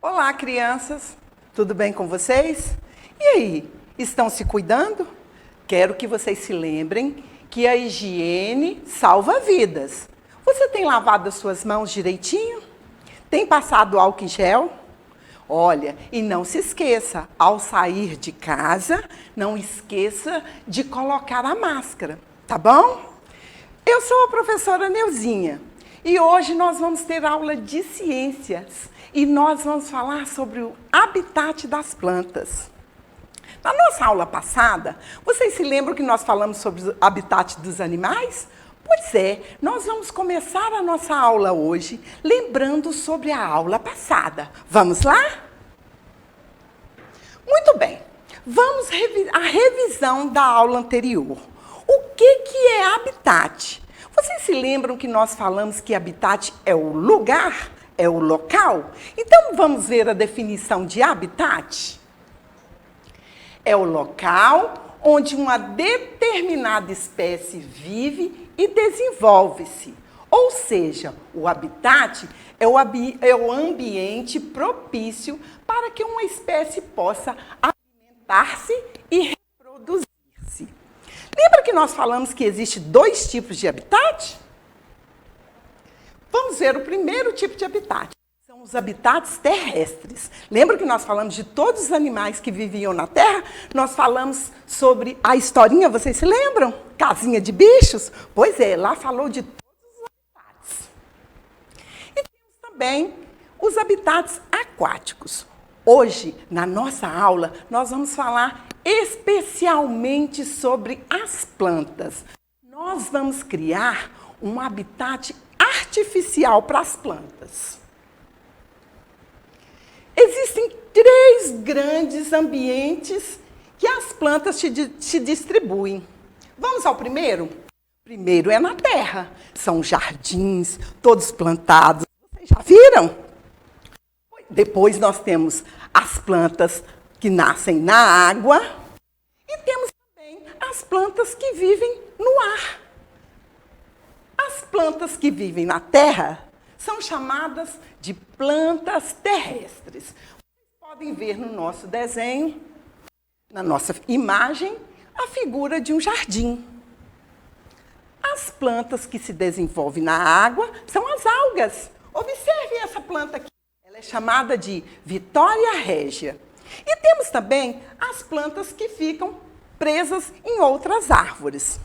Olá, crianças! Tudo bem com vocês? E aí, estão se cuidando? Quero que vocês se lembrem que a higiene salva vidas. Você tem lavado as suas mãos direitinho? Tem passado álcool em gel? Olha, e não se esqueça, ao sair de casa, não esqueça de colocar a máscara, tá bom? Eu sou a professora Neuzinha e hoje nós vamos ter aula de ciências e nós vamos falar sobre o habitat das plantas. Na nossa aula passada, vocês se lembram que nós falamos sobre o habitat dos animais? Pois é, nós vamos começar a nossa aula hoje lembrando sobre a aula passada. Vamos lá? Muito bem, vamos à revisão da aula anterior. O que é habitat? Vocês se lembram que nós falamos que habitat é o lugar, é o local? Então vamos ver a definição de habitat? É o local onde uma determinada espécie vive e desenvolve-se. Ou seja, o habitat é o ambiente propício para que uma espécie possa alimentar-se e reproduzir-se. Lembra que nós falamos que existem dois tipos de habitat? Vamos ver o primeiro tipo de habitat. São os habitats terrestres. Lembra que nós falamos de todos os animais que viviam na Terra? Nós falamos sobre a historinha, vocês se lembram? Casinha de bichos? Pois é, lá falou de todos os habitats. E temos também os habitats aquáticos. Hoje, na nossa aula, nós vamos falar especialmente sobre as plantas. Nós vamos criar um habitat artificial para as plantas. Existem 3 grandes ambientes que as plantas se distribuem. Vamos ao primeiro? O primeiro é na terra. São jardins, todos plantados. Vocês já viram? Depois nós temos as plantas que nascem na água e temos também as plantas que vivem no ar. As plantas que vivem na terra são chamadas de plantas terrestres. Vocês podem ver no nosso desenho, na nossa imagem, a figura de um jardim. As plantas que se desenvolvem na água são as algas. Observe essa planta aqui. Ela é chamada de Vitória régia. E temos também as plantas que ficam presas em outras árvores.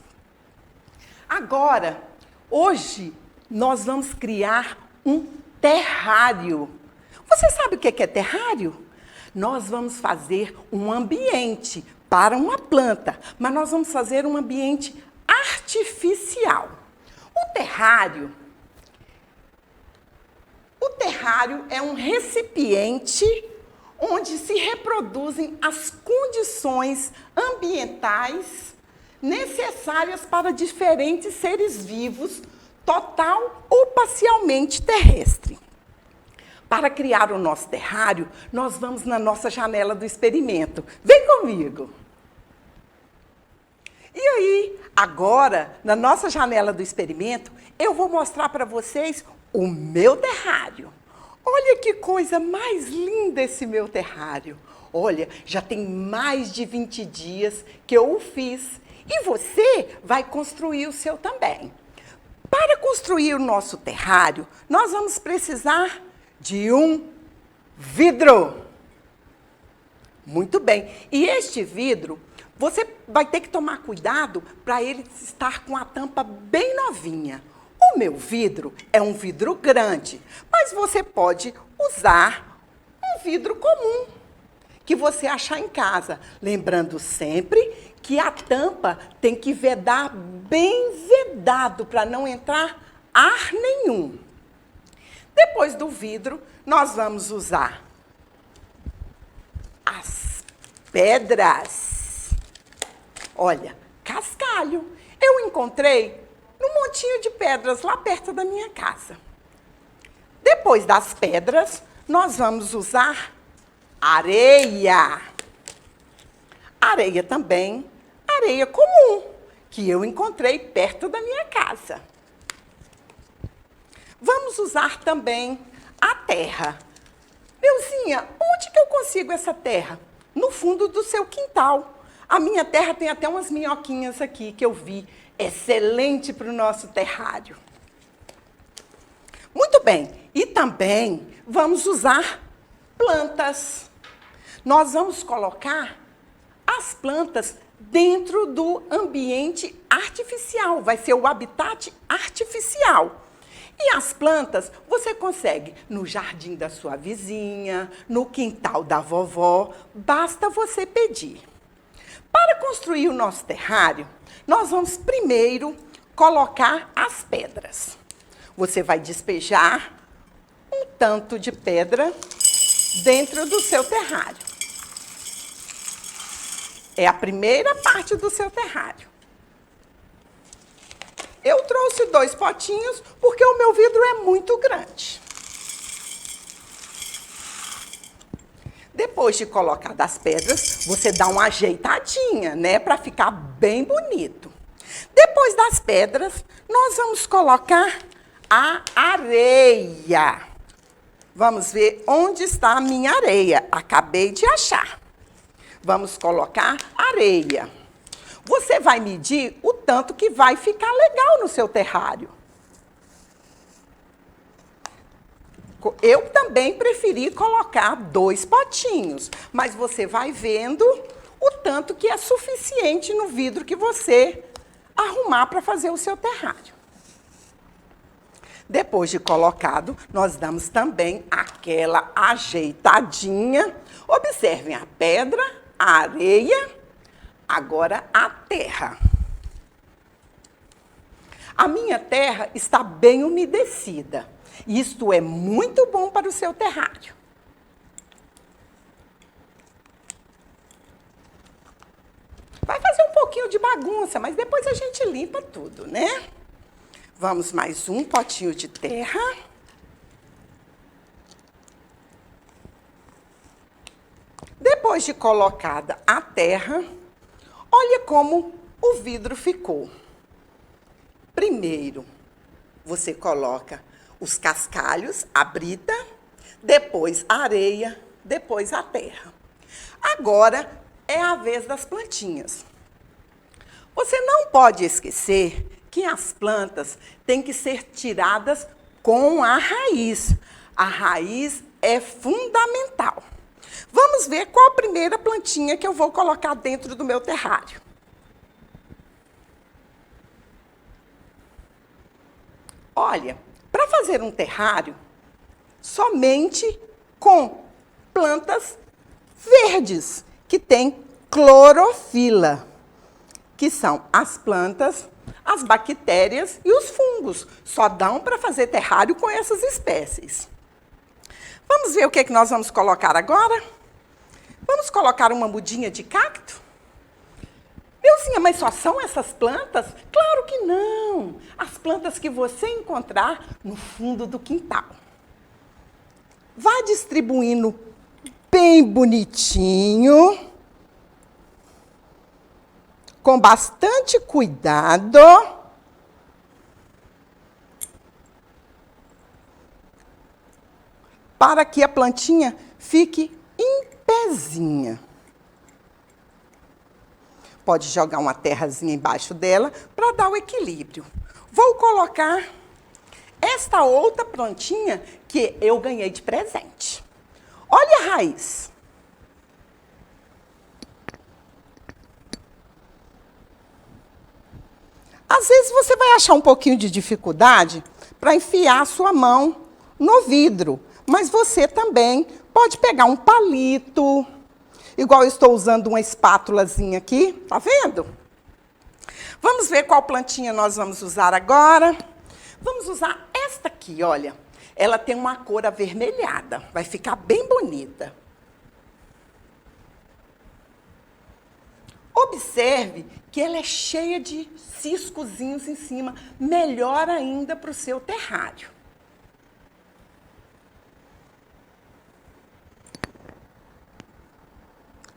Agora, hoje, nós vamos criar um terrário. Você sabe o que é terrário? Nós vamos fazer um ambiente para uma planta, mas nós vamos fazer um ambiente artificial. O terrário é um recipiente onde se reproduzem as condições ambientais necessárias para diferentes seres vivos, total ou parcialmente terrestre. Para criar o nosso terrário, nós vamos na nossa janela do experimento. Vem comigo! E aí, agora, na nossa janela do experimento, eu vou mostrar para vocês o meu terrário. Olha que coisa mais linda esse meu terrário. Olha, já tem mais de 20 dias que eu o fiz. E você vai construir o seu também. Para construir o nosso terrário, nós vamos precisar de um vidro. Muito bem. E este vidro, você vai ter que tomar cuidado para ele estar com a tampa bem novinha. O meu vidro é um vidro grande, mas você pode usar um vidro comum que você achar em casa. Lembrando sempre que a tampa tem que vedar bem vedado para não entrar ar nenhum. Depois do vidro, nós vamos usar as pedras. Olha, cascalho. Eu encontrei num montinho de pedras lá perto da minha casa. Depois das pedras, nós vamos usar areia. Areia também, areia comum, que eu encontrei perto da minha casa. Vamos usar também a terra. Neuzinha, Neuzinha, onde que eu consigo essa terra? No fundo do seu quintal. A minha terra tem até umas minhoquinhas aqui que eu vi. Excelente para o nosso terrário. Muito bem. E também vamos usar plantas. Nós vamos colocar as plantas dentro do ambiente artificial. Vai ser o habitat artificial. E as plantas você consegue no jardim da sua vizinha, no quintal da vovó, basta você pedir. Para construir o nosso terrário, nós vamos primeiro colocar as pedras. Você vai despejar um tanto de pedra dentro do seu terrário. É a primeira parte do seu terrário. Eu trouxe 2 potinhos porque o meu vidro é muito grande. Depois de colocar as pedras, você dá uma ajeitadinha, né, para ficar bem bonito. Depois das pedras, nós vamos colocar a areia. Vamos ver onde está a minha areia. Acabei de achar. Vamos colocar areia. Você vai medir o tanto que vai ficar legal no seu terrário. Eu também preferi colocar 2 potinhos, mas você vai vendo o tanto que é suficiente no vidro que você arrumar para fazer o seu terrário. Depois de colocado, nós damos também aquela ajeitadinha. Observem a pedra, a areia. Agora, a terra. A minha terra está bem umedecida. Isto é muito bom para o seu terrário. Vai fazer um pouquinho de bagunça, mas depois a gente limpa tudo, né? Vamos mais um potinho de terra. Depois de colocada a terra, olha como o vidro ficou. Primeiro, você coloca os cascalhos, a brita, depois a areia, depois a terra. Agora é a vez das plantinhas. Você não pode esquecer que as plantas têm que ser tiradas com a raiz. A raiz é fundamental. Vamos ver qual a primeira plantinha que eu vou colocar dentro do meu terrário. Olha, para fazer um terrário, somente com plantas verdes, que têm clorofila, que são as plantas, as bactérias e os fungos. Só dão para fazer terrário com essas espécies. Vamos ver o que é que nós vamos colocar agora? Vamos colocar uma mudinha de cacto? Neuzinha, mas só são essas plantas? Claro que não! As plantas que você encontrar no fundo do quintal. Vá distribuindo bem bonitinho, com bastante cuidado. Para que a plantinha fique em pezinha. Pode jogar uma terrazinha embaixo dela para dar o equilíbrio. Vou colocar esta outra plantinha que eu ganhei de presente. Olha a raiz. Às vezes você vai achar um pouquinho de dificuldade para enfiar a sua mão no vidro. Mas você também pode pegar um palito, igual eu estou usando uma espátulazinha aqui, tá vendo? Vamos ver qual plantinha nós vamos usar agora. Vamos usar esta aqui, olha. Ela tem uma cor avermelhada, vai ficar bem bonita. Observe que ela é cheia de ciscozinhos em cima, melhor ainda para o seu terrário.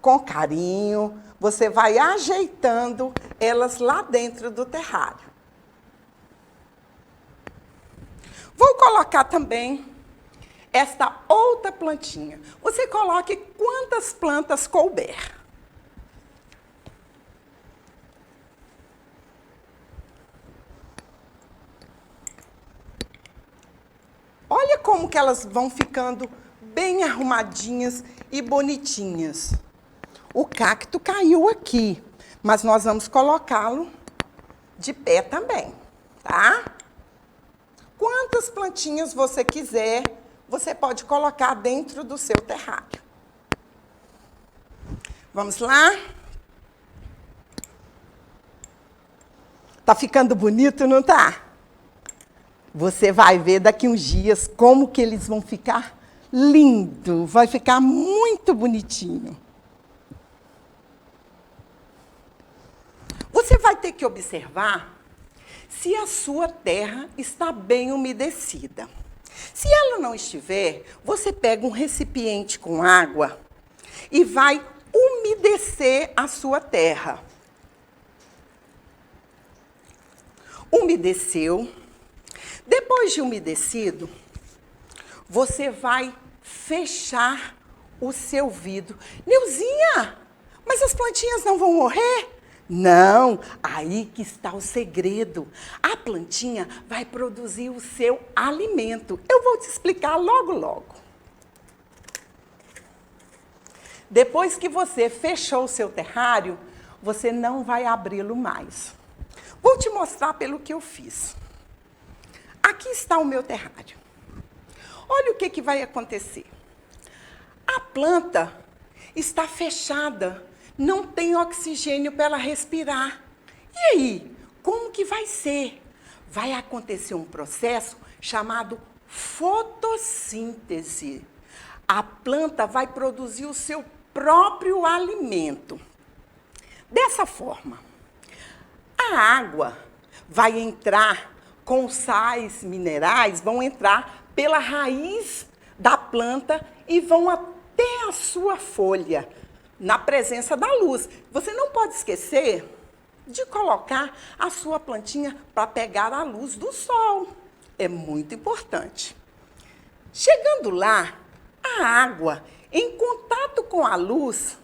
Com carinho, você vai ajeitando elas lá dentro do terrário. Vou colocar também esta outra plantinha. Você coloque quantas plantas couber. Olha como que elas vão ficando bem arrumadinhas e bonitinhas. O cacto caiu aqui, mas nós vamos colocá-lo de pé também, tá? Quantas plantinhas você quiser, você pode colocar dentro do seu terrário. Vamos lá? Tá ficando bonito, não tá? Você vai ver daqui uns dias como que eles vão ficar lindo, vai ficar muito bonitinho. Você vai ter que observar se a sua terra está bem umedecida. Se ela não estiver, você pega um recipiente com água e vai umedecer a sua terra. Umedeceu. Depois de umedecido, você vai fechar o seu vidro. Neuzinha, mas as plantinhas não vão morrer? Não, aí que está o segredo. A plantinha vai produzir o seu alimento. Eu vou te explicar logo, logo. Depois que você fechou o seu terrário, você não vai abri-lo mais. Vou te mostrar pelo que eu fiz. Aqui está o meu terrário. Olha o que vai acontecer. A planta está fechada, não tem oxigênio para ela respirar. E aí, como que vai ser? Vai acontecer um processo chamado fotossíntese. A planta vai produzir o seu próprio alimento. Dessa forma, a água vai entrar com sais minerais, vão entrar pela raiz da planta e vão até a sua folha, na presença da luz. Você não pode esquecer de colocar a sua plantinha para pegar a luz do sol. É muito importante. Chegando lá, a água, em contato com a luz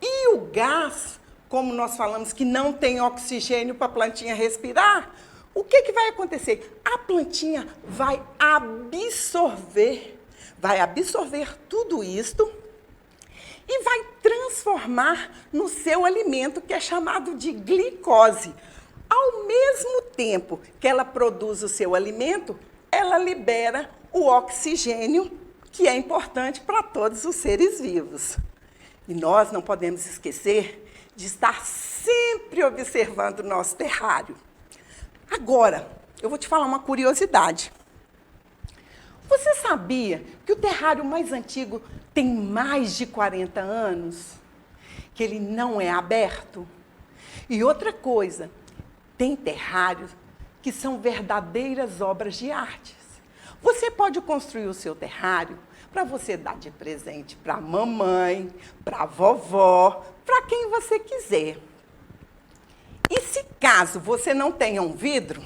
e o gás, como nós falamos que não tem oxigênio para a plantinha respirar, o que vai acontecer? A plantinha vai absorver tudo isto e vai transformar no seu alimento, que é chamado de glicose. Ao mesmo tempo que ela produz o seu alimento, ela libera o oxigênio, que é importante para todos os seres vivos. E nós não podemos esquecer de estar sempre observando o nosso terrário. Agora, eu vou te falar uma curiosidade. Você sabia que o terrário mais antigo tem mais de 40 anos? Que ele não é aberto? E outra coisa, tem terrários que são verdadeiras obras de arte. Você pode construir o seu terrário para você dar de presente para a mamãe, para a vovó, para quem você quiser. E se caso você não tenha um vidro,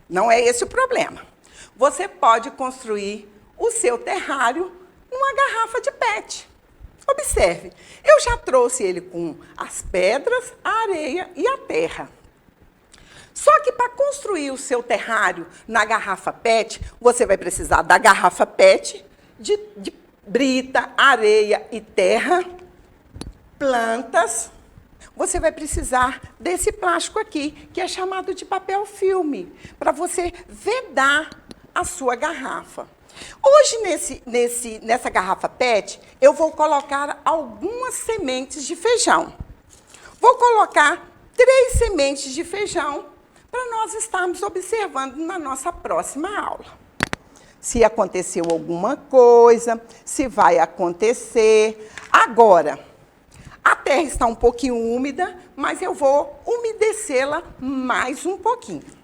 não é esse o problema. Você pode construir o seu terrário numa garrafa de PET. Observe, eu já trouxe ele com as pedras, a areia e a terra. Só que para construir o seu terrário na garrafa PET, você vai precisar da garrafa PET, de brita, areia e terra, plantas. Você vai precisar desse plástico aqui, que é chamado de papel filme, para você vedar a sua garrafa. Hoje, nessa garrafa PET, eu vou colocar algumas sementes de feijão. Vou colocar 3 sementes de feijão para nós estarmos observando na nossa próxima aula. Se aconteceu alguma coisa, se vai acontecer. Agora, a terra está um pouquinho úmida, mas eu vou umedecê-la mais um pouquinho.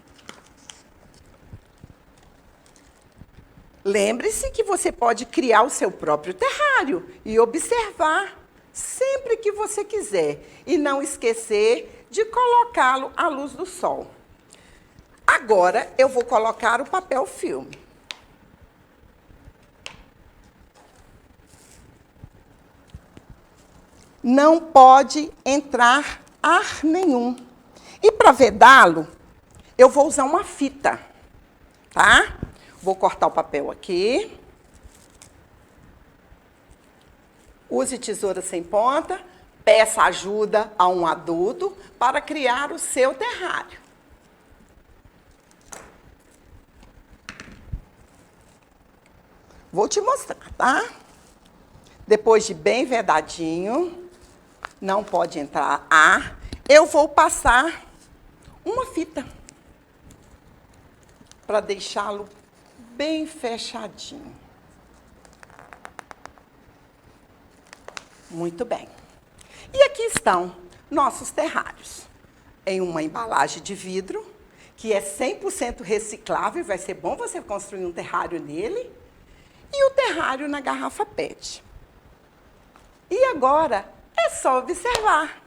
Lembre-se que você pode criar o seu próprio terrário e observar sempre que você quiser. E não esquecer de colocá-lo à luz do sol. Agora, eu vou colocar o papel filme. não pode entrar ar nenhum. E para vedá-lo, eu vou usar uma fita, tá? Vou cortar o papel aqui. Use tesoura sem ponta, peça ajuda a um adulto para criar o seu terrário. Vou te mostrar, tá? Depois de bem vedadinho, não pode entrar ar, eu vou passar uma fita para deixá-lo bem fechadinho. Muito bem. E aqui estão nossos terrários. Em uma embalagem de vidro, que é 100% reciclável, vai ser bom você construir um terrário nele. E o terrário na garrafa PET. E agora é só observar.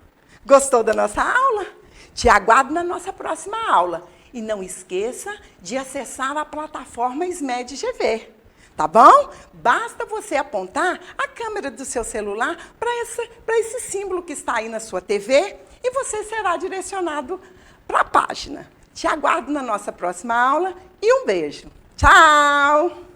Gostou da nossa aula? Te aguardo na nossa próxima aula. E não esqueça de acessar a plataforma SMED GV. Tá bom? Basta você apontar a câmera do seu celular para esse símbolo que está aí na sua TV e você será direcionado para a página. Te aguardo na nossa próxima aula e um beijo. Tchau!